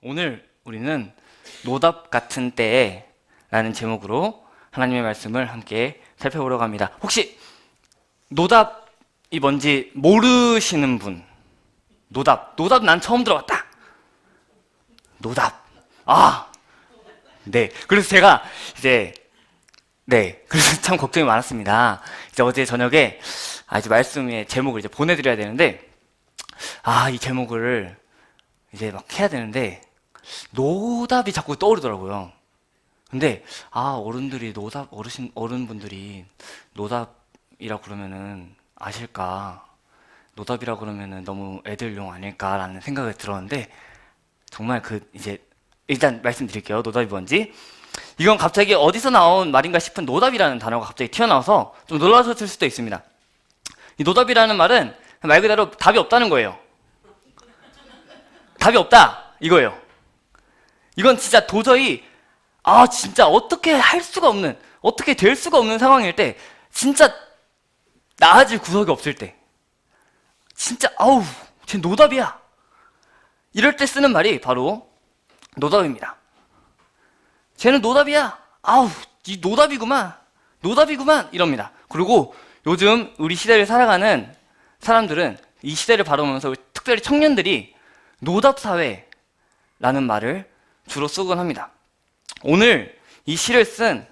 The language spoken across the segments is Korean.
오늘 우리는 노답 같은 때에 라는 제목으로 하나님의 말씀을 함께 살펴보려고 합니다. 혹시 노답이 뭔지 모르시는 분? 노답 난 처음 들어봤다. 노답. 네. 그래서 제가 그래서 참 걱정이 많았습니다. 이제 어제 저녁에 이제 말씀의 제목을 이제 보내드려야 되는데, 이 제목을 이제 막 해야 되는데, 노답이 자꾸 떠오르더라고요. 근데, 어른분들이 노답이라고 그러면은 아실까? 노답이라고 그러면은 너무 애들용 아닐까라는 생각이 들었는데, 정말 일단 말씀드릴게요. 노답이 뭔지. 이건 갑자기 어디서 나온 말인가 싶은 노답이라는 단어가 갑자기 튀어나와서 좀 놀라셨을 수도 있습니다. 이 노답이라는 말은 말 그대로 답이 없다는 거예요. 답이 없다 이거예요. 이건 진짜 도저히 진짜 어떻게 할 수가 없는, 어떻게 될 수가 없는 상황일 때, 진짜 나아질 구석이 없을 때, 진짜 쟤 노답이야, 이럴 때 쓰는 말이 바로 노답입니다. 쟤는 노답이야. 이 노답이구만 이럽니다. 그리고 요즘 우리 시대를 살아가는 사람들은 이 시대를 바라보면서 특별히 청년들이 노답사회라는 말을 주로 쓰곤 합니다. 오늘 이 시를 쓴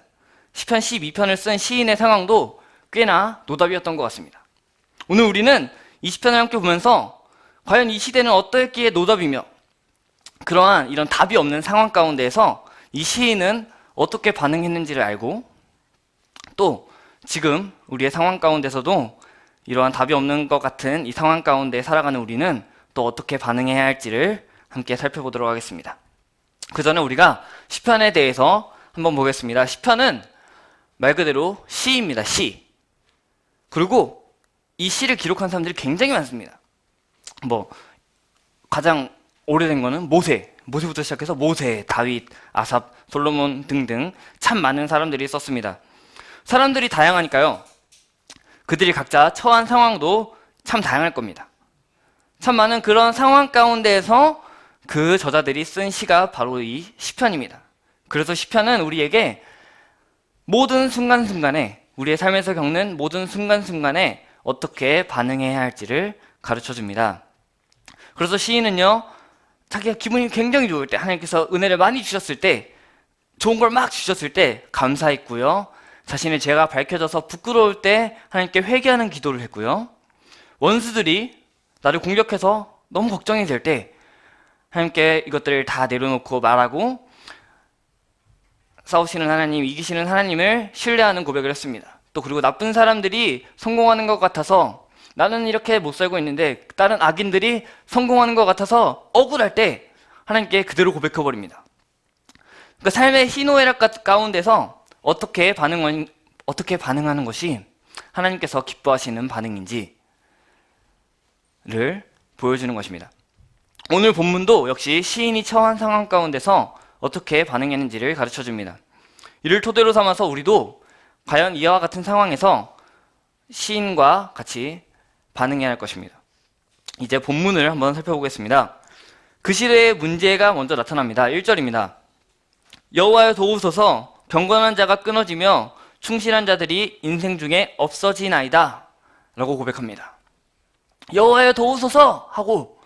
시편 12편을 쓴 시인의 상황도 꽤나 노답이었던 것 같습니다. 오늘 우리는 이 시편을 함께 보면서 과연 이 시대는 어떠했기에 노답이며, 그러한 이런 답이 없는 상황 가운데에서 이 시인은 어떻게 반응했는지를 알고, 또 지금 우리의 상황 가운데서도 이러한 답이 없는 것 같은 이 상황 가운데 살아가는 우리는 또 어떻게 반응해야 할지를 함께 살펴보도록 하겠습니다. 그 전에 우리가 시편에 대해서 한번 보겠습니다. 시편은 말 그대로 시입니다. 시. 그리고 이 시를 기록한 사람들이 굉장히 많습니다. 가장 오래된 거는 모세부터 시작해서 모세, 다윗, 아삽, 솔로몬 등등 참 많은 사람들이 썼습니다. 사람들이 다양하니까요, 그들이 각자 처한 상황도 참 다양할 겁니다. 참 많은 그런 상황 가운데에서 그 저자들이 쓴 시가 바로 이 시편입니다. 그래서 시편은 우리에게 모든 순간순간에, 우리의 삶에서 겪는 모든 순간순간에 어떻게 반응해야 할지를 가르쳐줍니다. 그래서 시인은요, 자기가 기분이 굉장히 좋을 때, 하나님께서 은혜를 많이 주셨을 때, 좋은 걸 막 주셨을 때 감사했고요, 자신의 죄가 밝혀져서 부끄러울 때 하나님께 회개하는 기도를 했고요, 원수들이 나를 공격해서 너무 걱정이 될 때 하나님께 이것들을 다 내려놓고 말하고, 싸우시는 하나님, 이기시는 하나님을 신뢰하는 고백을 했습니다. 또 그리고 나쁜 사람들이 성공하는 것 같아서, 나는 이렇게 못 살고 있는데 다른 악인들이 성공하는 것 같아서 억울할 때 하나님께 그대로 고백해버립니다. 그러니까 삶의 희노애락 가운데서 어떻게 반응하는 것이 하나님께서 기뻐하시는 반응인지를 보여주는 것입니다. 오늘 본문도 역시 시인이 처한 상황 가운데서 어떻게 반응했는지를 가르쳐줍니다. 이를 토대로 삼아서 우리도 과연 이와 같은 상황에서 시인과 같이 반응해야 할 것입니다. 이제 본문을 한번 살펴보겠습니다. 그 시대의 문제가 먼저 나타납니다. 1절입니다. 여호와여 도우소서, 경건한 자가 끊어지며 충실한 자들이 인생 중에 없어지나이다 라고 고백합니다. 여호와여 도우소서 하고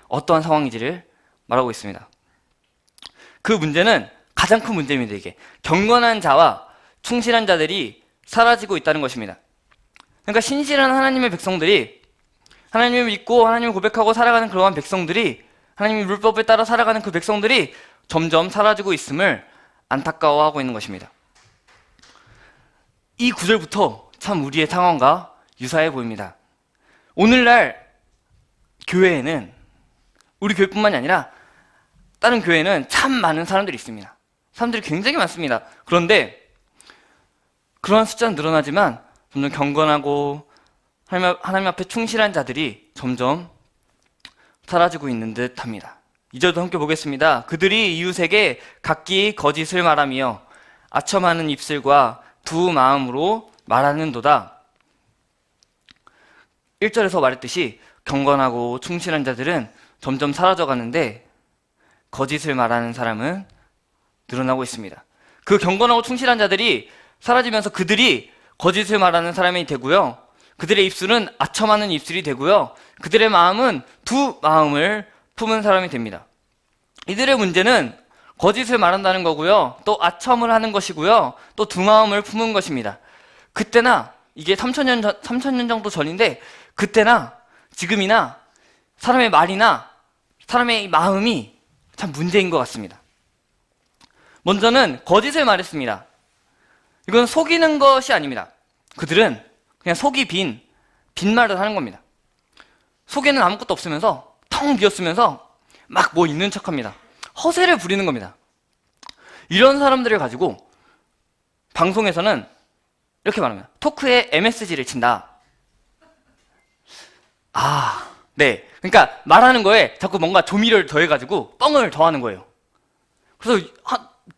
어떠한 상황인지를 말하고 있습니다. 그 문제는 가장 큰 문제입니다. 이게 경건한 자와 충실한 자들이 사라지고 있다는 것입니다. 그러니까 신실한 하나님의 백성들이, 하나님을 믿고 하나님을 고백하고 살아가는 그러한 백성들이, 하나님의 율법을 따라 살아가는 그 백성들이 점점 사라지고 있음을 안타까워하고 있는 것입니다. 이 구절부터 참 우리의 상황과 유사해 보입니다. 오늘날 교회에는, 우리 교회뿐만이 아니라 다른 교회는 참 많은 사람들이 있습니다. 사람들이 굉장히 많습니다. 그런데 그러한 숫자는 늘어나지만 점점 경건하고 하나님 앞에 충실한 자들이 점점 사라지고 있는 듯 합니다. 2절도 함께 보겠습니다. 그들이 이웃에게 각기 거짓을 말하며 아첨하는 입술과 두 마음으로 말하는도다. 1절에서 말했듯이 경건하고 충실한 자들은 점점 사라져 가는데, 거짓을 말하는 사람은 늘어나고 있습니다. 그 경건하고 충실한 자들이 사라지면서 그들이 거짓을 말하는 사람이 되고요. 그들의 입술은 아첨하는 입술이 되고요. 그들의 마음은 두 마음을 품은 사람이 됩니다. 이들의 문제는 거짓을 말한다는 거고요. 또 아첨을 하는 것이고요. 또 두 마음을 품은 것입니다. 그때나 이게 3,000년 정도 전인데 그때나 지금이나 사람의 말이나 사람의 마음이 참 문제인 것 같습니다. 먼저는 거짓을 말했습니다. 이건 속이는 것이 아닙니다. 그들은 그냥 속이 빈말을 하는 겁니다. 속에는 아무것도 없으면서 텅 비었으면서 막 뭐 있는 척합니다. 허세를 부리는 겁니다. 이런 사람들을 가지고 방송에서는 이렇게 말합니다. 토크에 MSG를 친다. 네. 그러니까 말하는 거에 자꾸 뭔가 조미료를 더해가지고 뻥을 더하는 거예요. 그래서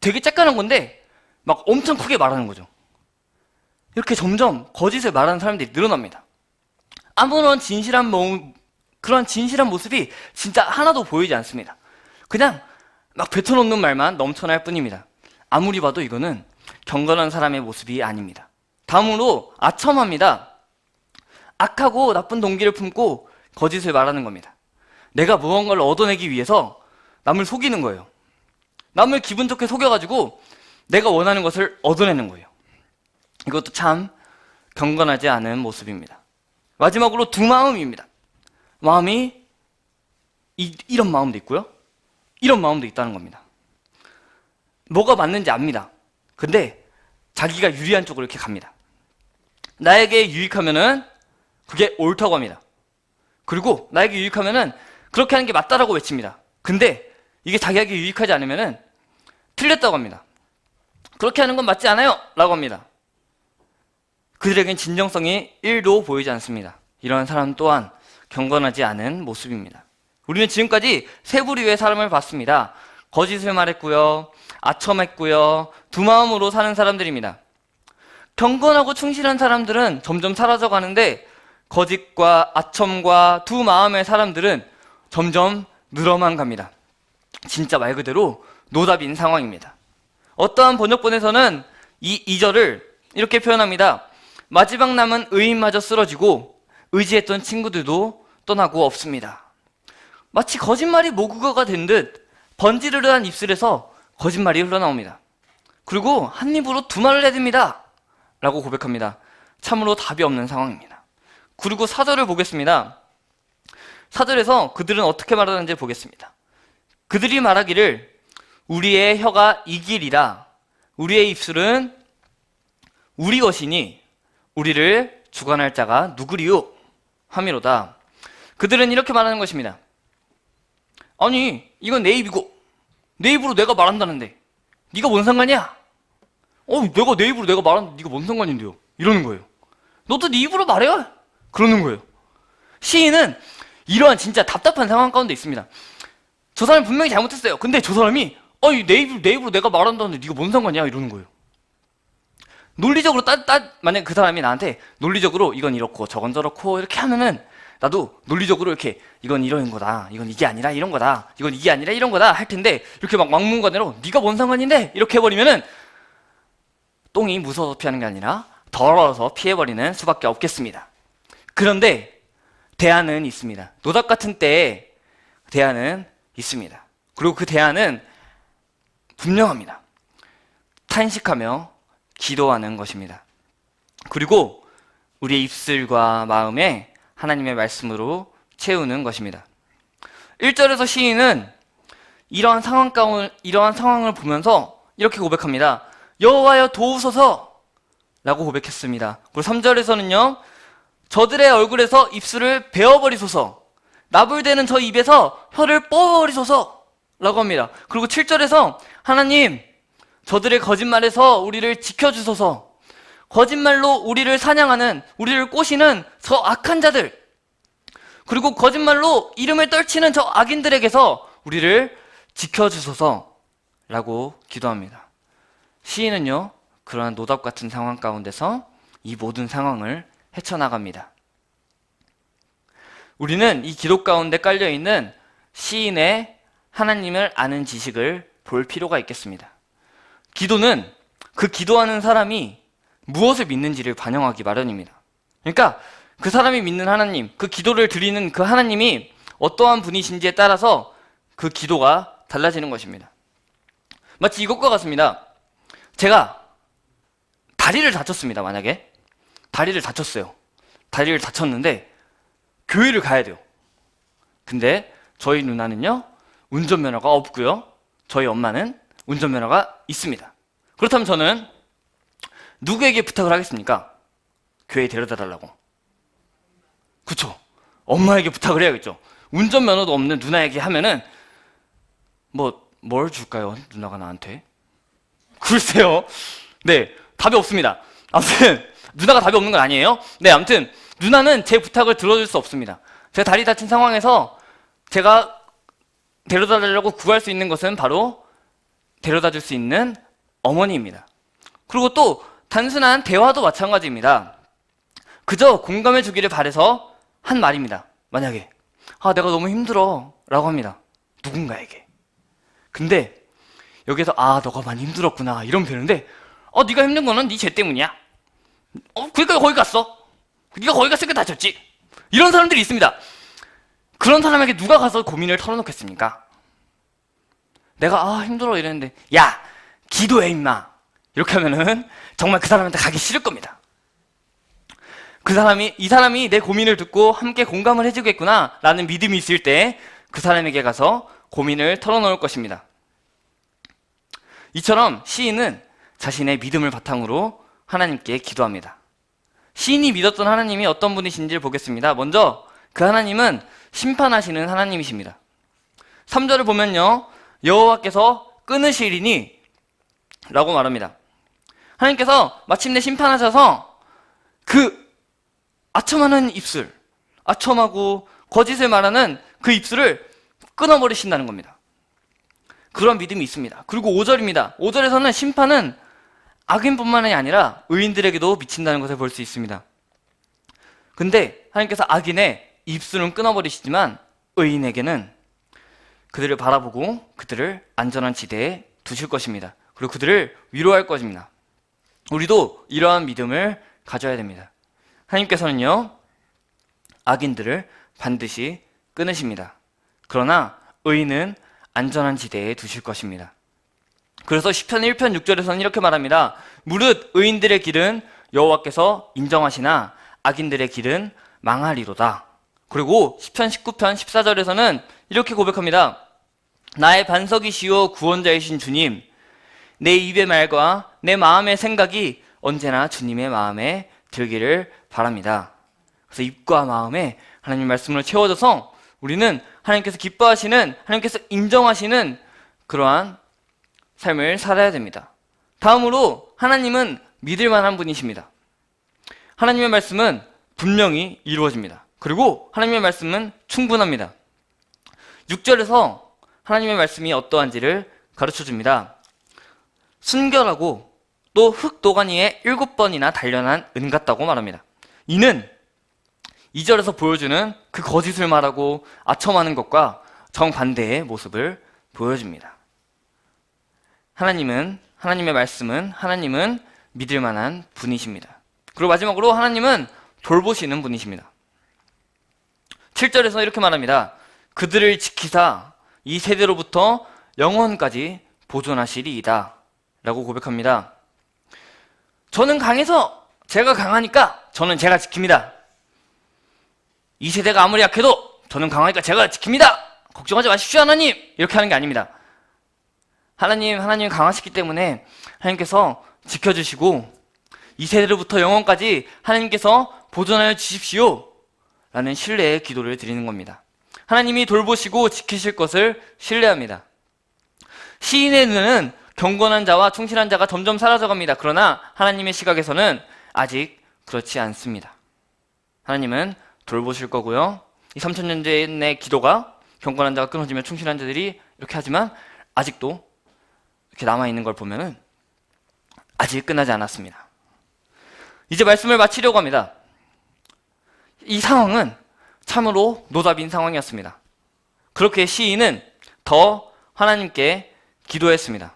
되게 쬐깐한 건데 막 엄청 크게 말하는 거죠. 이렇게 점점 거짓을 말하는 사람들이 늘어납니다. 아무런 그런 진실한 모습이 진짜 하나도 보이지 않습니다. 그냥 막 뱉어놓는 말만 넘쳐날 뿐입니다. 아무리 봐도 이거는 경건한 사람의 모습이 아닙니다. 다음으로 아첨합니다. 악하고 나쁜 동기를 품고 거짓을 말하는 겁니다. 내가 무언가를 얻어내기 위해서 남을 속이는 거예요. 남을 기분 좋게 속여가지고 내가 원하는 것을 얻어내는 거예요. 이것도 참 경건하지 않은 모습입니다. 마지막으로 두 마음입니다. 마음이 이런 마음도 있고요. 이런 마음도 있다는 겁니다. 뭐가 맞는지 압니다. 근데 자기가 유리한 쪽으로 이렇게 갑니다. 나에게 유익하면은 그게 옳다고 합니다. 그리고 나에게 유익하면은 그렇게 하는 게 맞다라고 외칩니다. 근데 이게 자기에게 유익하지 않으면은 틀렸다고 합니다. 그렇게 하는 건 맞지 않아요! 라고 합니다. 그들에겐 진정성이 1도 보이지 않습니다. 이런 사람 또한 경건하지 않은 모습입니다. 우리는 지금까지 세 부류의 사람을 봤습니다. 거짓을 말했고요. 아첨했고요. 두 마음으로 사는 사람들입니다. 경건하고 충실한 사람들은 점점 사라져가는데 거짓과 아첨과 두 마음의 사람들은 점점 늘어만 갑니다. 진짜 말 그대로 노답인 상황입니다. 어떠한 번역본에서는 이 2절을 이렇게 표현합니다. 마지막 남은 의인마저 쓰러지고 의지했던 친구들도 떠나고 없습니다. 마치 거짓말이 모국어가 된 듯 번지르르한 입술에서 거짓말이 흘러나옵니다. 그리고 한 입으로 두 말을 해댑니다. 라고 고백합니다. 참으로 답이 없는 상황입니다. 그리고 4절을 보겠습니다. 4절에서 그들은 어떻게 말하는지 보겠습니다. 그들이 말하기를 우리의 혀가 이길이라 우리의 입술은 우리 것이니 우리를 주관할 자가 누구리요? 하미로다. 그들은 이렇게 말하는 것입니다. 아니 이건 내 입이고 내 입으로 내가 말한다는데 네가 뭔 상관이야? 내가 내 입으로 내가 말하는데 네가 뭔 상관인데요? 이러는 거예요. 너도 네 입으로 말해! 그러는 거예요. 시인은 이러한 진짜 답답한 상황 가운데 있습니다. 저 사람이 분명히 잘못했어요. 근데 저 사람이 내 입으로 내가 말한다는데 네가 뭔 상관이야? 이러는 거예요. 논리적으로 만약에 그 사람이 나한테 논리적으로 이건 이렇고 저건 저렇고 이렇게 하면은 나도 논리적으로 이렇게 이건 이런 거다, 이건 이게 아니라 이런 거다, 이건 이게 아니라 이런 거다 할 텐데 이렇게 막 막문과대로 네가 뭔 상관인데 이렇게 해버리면은 똥이 무서워서 피하는 게 아니라 더러워서 피해버리는 수밖에 없겠습니다. 그런데 대안은 있습니다. 노답 같은 때에 대안은 있습니다. 그리고 그 대안은 분명합니다. 탄식하며 기도하는 것입니다. 그리고 우리의 입술과 마음에 하나님의 말씀으로 채우는 것입니다. 1절에서 시인은 이러한 상황을 보면서 이렇게 고백합니다. 여호와여 도우소서 라고 고백했습니다. 그리고 3절에서는요. 저들의 얼굴에서 입술을 베어버리소서, 나불대는 저 입에서 혀를 뽑아버리소서 라고 합니다. 그리고 7절에서 하나님 저들의 거짓말에서 우리를 지켜주소서, 거짓말로 우리를 사냥하는, 우리를 꼬시는 저 악한 자들, 그리고 거짓말로 이름을 떨치는 저 악인들에게서 우리를 지켜주소서 라고 기도합니다. 시인은요, 그러한 노답 같은 상황 가운데서 이 모든 상황을 헤쳐나갑니다. 우리는 이 기록 가운데 깔려있는 시인의 하나님을 아는 지식을 볼 필요가 있겠습니다. 기도는 그 기도하는 사람이 무엇을 믿는지를 반영하기 마련입니다. 그러니까 그 사람이 믿는 하나님, 그 기도를 드리는 그 하나님이 어떠한 분이신지에 따라서 그 기도가 달라지는 것입니다. 마치 이것과 같습니다. 제가 다리를 다쳤습니다. 만약에 다리를 다쳤어요. 다리를 다쳤는데 교회를 가야 돼요. 근데 저희 누나는요, 운전면허가 없고요, 저희 엄마는 운전면허가 있습니다. 그렇다면 저는 누구에게 부탁을 하겠습니까? 교회에 데려다 달라고. 그쵸? 엄마에게 부탁을 해야겠죠. 운전면허도 없는 누나에게 하면은 뭘 줄까요? 누나가 나한테? 글쎄요. 네, 답이 없습니다. 아무튼 누나가 답이 없는 건 아니에요. 네, 아무튼 누나는 제 부탁을 들어줄 수 없습니다. 제가 다리 다친 상황에서 제가 데려다 달라고 구할 수 있는 것은 바로 데려다 줄 수 있는 어머니입니다. 그리고 또 단순한 대화도 마찬가지입니다. 그저 공감해 주기를 바라서 한 말입니다. 만약에 내가 너무 힘들어 라고 합니다. 누군가에게. 근데 여기서 너가 많이 힘들었구나 이러면 되는데 네가 힘든 거는 네 죄 때문이야. 그러니까 거기 갔어. 네가 거기 갔으니까 다쳤지. 이런 사람들이 있습니다. 그런 사람에게 누가 가서 고민을 털어놓겠습니까? 내가 힘들어 이랬는데 야 기도해 임마 이렇게 하면은 정말 그 사람한테 가기 싫을 겁니다. 이 사람이 내 고민을 듣고 함께 공감을 해주겠구나 라는 믿음이 있을 때 그 사람에게 가서 고민을 털어놓을 것입니다. 이처럼 시인은 자신의 믿음을 바탕으로 하나님께 기도합니다. 시인이 믿었던 하나님이 어떤 분이신지를 보겠습니다. 먼저 그 하나님은 심판하시는 하나님이십니다. 3절을 보면요, 여호와께서 끊으시리니 라고 말합니다. 하나님께서 마침내 심판하셔서 그 아첨하는 입술, 아첨하고 거짓을 말하는 그 입술을 끊어버리신다는 겁니다. 그런 믿음이 있습니다. 그리고 5절입니다. 5절에서는 심판은 악인뿐만이 아니라 의인들에게도 미친다는 것을 볼 수 있습니다. 근데 하나님께서 악인의 입술은 끊어버리시지만 의인에게는 그들을 바라보고 그들을 안전한 지대에 두실 것입니다. 그리고 그들을 위로할 것입니다. 우리도 이러한 믿음을 가져야 됩니다. 하나님께서는요, 악인들을 반드시 끊으십니다. 그러나 의인은 안전한 지대에 두실 것입니다. 그래서 시편 1편 6절에서는 이렇게 말합니다. 무릇 의인들의 길은 여호와께서 인정하시나 악인들의 길은 망하리로다. 그리고 시편 19편 14절에서는 이렇게 고백합니다. 나의 반석이시오 구원자이신 주님, 내 입의 말과 내 마음의 생각이 언제나 주님의 마음에 들기를 바랍니다. 그래서 입과 마음에 하나님 말씀으로 채워져서 우리는 하나님께서 기뻐하시는, 하나님께서 인정하시는 그러한 삶을 살아야 됩니다. 다음으로 하나님은 믿을 만한 분이십니다. 하나님의 말씀은 분명히 이루어집니다. 그리고 하나님의 말씀은 충분합니다. 6절에서 하나님의 말씀이 어떠한지를 가르쳐줍니다. 순결하고 또 흙도가니에 7번이나 단련한 은 같다고 말합니다. 이는 2절에서 보여주는 그 거짓을 말하고 아첨하는 것과 정반대의 모습을 보여줍니다. 하나님의 말씀은 하나님은 믿을 만한 분이십니다. 그리고 마지막으로 하나님은 돌보시는 분이십니다. 7절에서 이렇게 말합니다. 그들을 지키사 이 세대로부터 영원까지 보존하시리이다 라고 고백합니다. 저는 강해서 제가 강하니까 저는 제가 지킵니다. 이 세대가 아무리 약해도 저는 강하니까 제가 지킵니다. 걱정하지 마십시오 하나님. 이렇게 하는 게 아닙니다. 하나님이 강하시기 때문에 하나님께서 지켜주시고 이 세대로부터 영원까지 하나님께서 보존하여 주십시오 라는 신뢰의 기도를 드리는 겁니다. 하나님이 돌보시고 지키실 것을 신뢰합니다. 시인의 눈은 경건한 자와 충실한 자가 점점 사라져갑니다. 그러나 하나님의 시각에서는 아직 그렇지 않습니다. 하나님은 돌보실 거고요. 이 3000년 전의 기도가 경건한 자가 끊어지면 충실한 자들이 이렇게 하지만 아직도 이렇게 남아있는 걸 보면은 아직 끝나지 않았습니다. 이제 말씀을 마치려고 합니다. 이 상황은 참으로 노답인 상황이었습니다. 그렇게 시인은 더 하나님께 기도했습니다.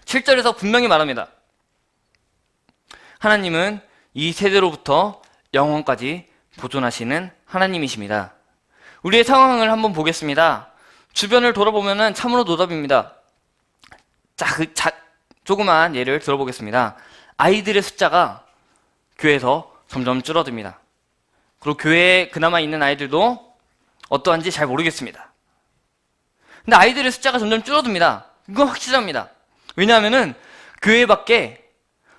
7절에서 분명히 말합니다. 하나님은 이 세대로부터 영원까지 보존하시는 하나님이십니다. 우리의 상황을 한번 보겠습니다. 주변을 돌아보면 참으로 노답입니다. 조그만 예를 들어보겠습니다. 아이들의 숫자가 교회에서 점점 줄어듭니다. 그리고 교회에 그나마 있는 아이들도 어떠한지 잘 모르겠습니다. 근데 아이들의 숫자가 점점 줄어듭니다. 이건 확실합니다. 왜냐하면은 교회 밖에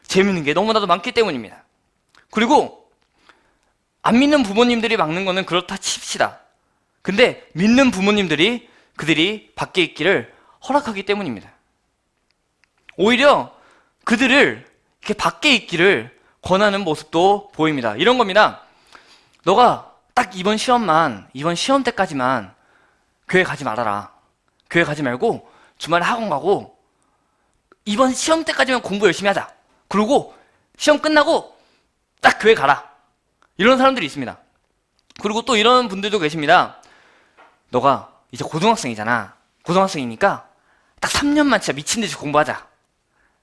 재밌는 게 너무나도 많기 때문입니다. 그리고 안 믿는 부모님들이 막는 거는 그렇다 칩시다. 근데 믿는 부모님들이 그들이 밖에 있기를 허락하기 때문입니다. 오히려 그들을 이렇게 밖에 있기를 권하는 모습도 보입니다. 이런 겁니다. 너가 딱 이번 시험 때까지만 교회 가지 말아라. 교회 가지 말고 주말에 학원 가고 이번 시험 때까지만 공부 열심히 하자. 그리고 시험 끝나고 딱 교회 가라. 이런 사람들이 있습니다. 그리고 또 이런 분들도 계십니다. 너가 이제 고등학생이잖아. 고등학생이니까 딱 3년만 진짜 미친 듯이 공부하자.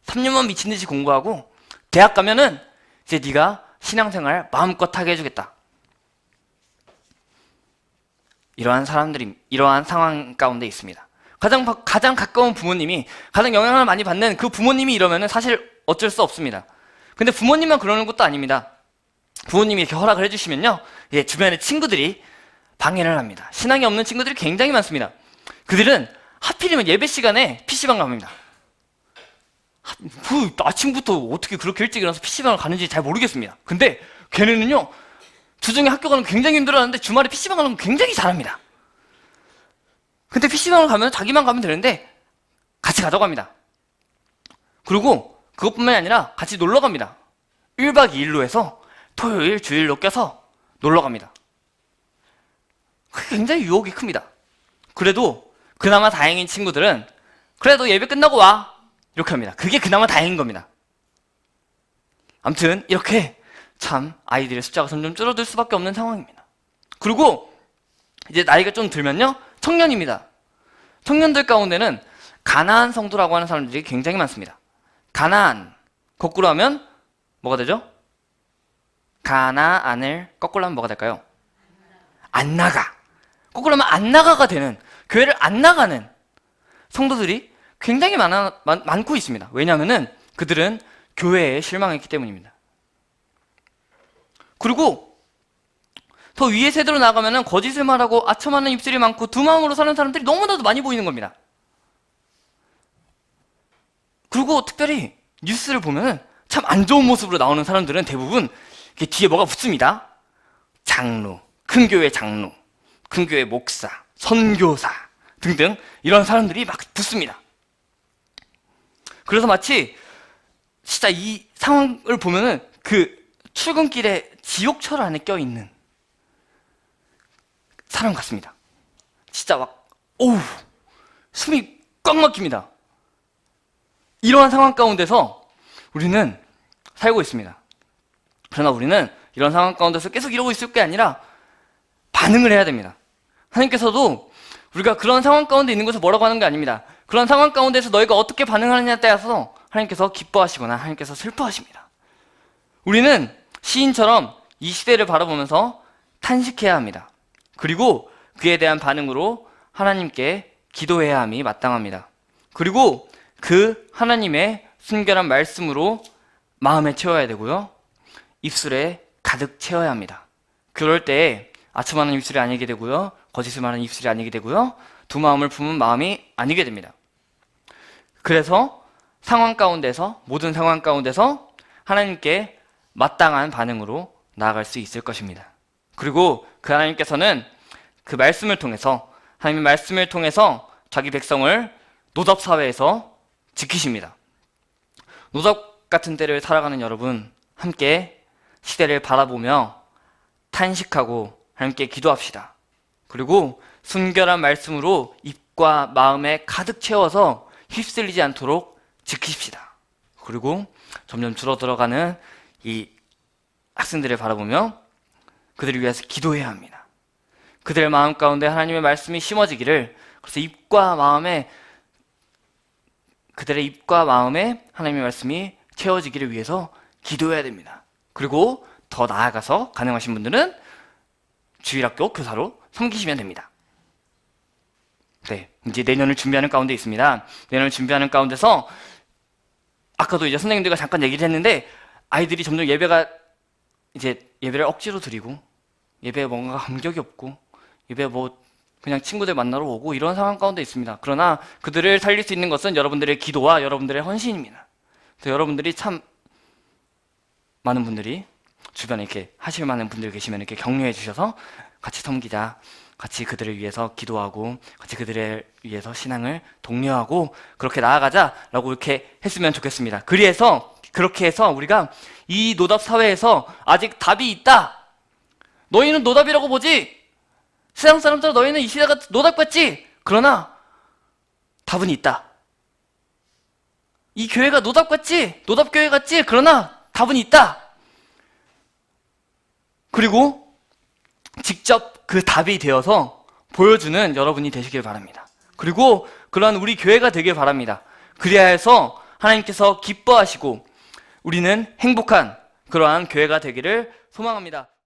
3년만 미친 듯이 공부하고 대학 가면은 이제 네가 신앙생활 마음껏 하게 해주겠다. 이러한 상황 가운데 있습니다. 가장 가까운 부모님이, 가장 영향을 많이 받는 그 부모님이 이러면은 사실 어쩔 수 없습니다. 근데 부모님만 그러는 것도 아닙니다. 부모님이 이렇게 허락을 해주시면요, 주변의 친구들이 방해를 합니다. 신앙이 없는 친구들이 굉장히 많습니다. 그들은 하필이면 예배 시간에 PC방 갑니다. 아침부터 어떻게 그렇게 일찍 일어나서 PC방을 가는지 잘 모르겠습니다. 근데 걔네는요, 주중에 학교 가는 거 굉장히 힘들어하는데 주말에 PC방 가는 거 굉장히 잘합니다. 근데 PC방을 가면 자기만 가면 되는데 같이 가져갑니다. 그리고 그것뿐만이 아니라 같이 놀러 갑니다. 1박 2일로 해서 토요일, 주일로 껴서 놀러 갑니다. 그게 굉장히 유혹이 큽니다. 그래도 그나마 다행인 친구들은 그래도 예배 끝나고 와. 이렇게 합니다. 그게 그나마 다행인 겁니다. 아무튼 이렇게 참 아이들의 숫자가 점점 줄어들 수밖에 없는 상황입니다. 그리고 이제 나이가 좀 들면요, 청년입니다. 청년들 가운데는 가나안 성도라고 하는 사람들이 굉장히 많습니다. 가나안, 거꾸로 하면 뭐가 되죠? 가나안을 거꾸로 하면 뭐가 될까요? 안 나가. 거꾸로 하면 안 나가가 되는, 교회를 안 나가는 성도들이 굉장히 많고 있습니다. 왜냐하면은 그들은 교회에 실망했기 때문입니다. 그리고 더 위의 세대로 나가면은 거짓을 말하고 아첨하는 입술이 많고 두 마음으로 사는 사람들이 너무나도 많이 보이는 겁니다. 그리고 특별히 뉴스를 보면은 참 안 좋은 모습으로 나오는 사람들은 대부분 이렇게 뒤에 뭐가 붙습니다. 장로, 큰 교회 장로, 큰 교회 목사, 선교사 등등 이런 사람들이 막 붙습니다. 그래서 마치 진짜 이 상황을 보면은 그 출근길에 지옥철 안에 껴있는 사람 같습니다. 진짜 막 숨이 꽉 막힙니다. 이러한 상황 가운데서 우리는 살고 있습니다. 그러나 우리는 이런 상황 가운데서 계속 이러고 있을 게 아니라 반응을 해야 됩니다. 하나님께서도 우리가 그런 상황 가운데 있는 것을 뭐라고 하는 게 아닙니다. 그런 상황 가운데서 너희가 어떻게 반응하느냐에 따라서 하나님께서 기뻐하시거나 하나님께서 슬퍼하십니다. 우리는 시인처럼 이 시대를 바라보면서 탄식해야 합니다. 그리고 그에 대한 반응으로 하나님께 기도해야 함이 마땅합니다. 그리고 그 하나님의 순결한 말씀으로 마음에 채워야 되고요, 입술에 가득 채워야 합니다. 그럴 때 아첨하는 입술이 아니게 되고요, 거짓을 말하는 입술이 아니게 되고요, 두 마음을 품은 마음이 아니게 됩니다. 그래서 모든 상황 가운데서 하나님께 마땅한 반응으로 나아갈 수 있을 것입니다. 그리고 그 하나님께서는 그 말씀을 통해서, 하나님의 말씀을 통해서 자기 백성을 노답사회에서 지키십니다. 노답 같은 때를 살아가는 여러분, 함께 시대를 바라보며 탄식하고 하나님께 기도합시다. 그리고 순결한 말씀으로 입과 마음에 가득 채워서 휩쓸리지 않도록 지키십시다. 그리고 점점 줄어들어가는 이 학생들을 바라보며 그들을 위해서 기도해야 합니다. 그들의 마음 가운데 하나님의 말씀이 심어지기를 그래서 그들의 입과 마음에 하나님의 말씀이 채워지기를 위해서 기도해야 됩니다. 그리고 더 나아가서 가능하신 분들은 주일학교 교사로 섬기시면 됩니다. 네, 이제 내년을 준비하는 가운데 있습니다. 내년을 준비하는 가운데서 아까도 이제 선생님들과 잠깐 얘기를 했는데 아이들이 점점 예배를 억지로 드리고 예배에 뭔가 감격이 없고 예배에 그냥 친구들 만나러 오고 이런 상황 가운데 있습니다. 그러나 그들을 살릴 수 있는 것은 여러분들의 기도와 여러분들의 헌신입니다. 그래서 여러분들이 참 많은 분들이 주변에 이렇게 하실 만한 분들 계시면 이렇게 격려해 주셔서 같이 섬기자, 같이 그들을 위해서 기도하고 같이 그들을 위해서 신앙을 독려하고 그렇게 나아가자라고 이렇게 했으면 좋겠습니다. 그렇게 해서 우리가 이 노답 사회에서 아직 답이 있다. 너희는 노답이라고 보지. 세상 사람들 너희는 이 시대가 노답같지. 그러나 답은 있다. 이 교회가 노답같지. 노답교회 같지. 그러나 답은 있다. 그리고 직접 그 답이 되어서 보여주는 여러분이 되시길 바랍니다. 그리고 그러한 우리 교회가 되길 바랍니다. 그래야 해서 하나님께서 기뻐하시고 우리는 행복한 그러한 교회가 되기를 소망합니다.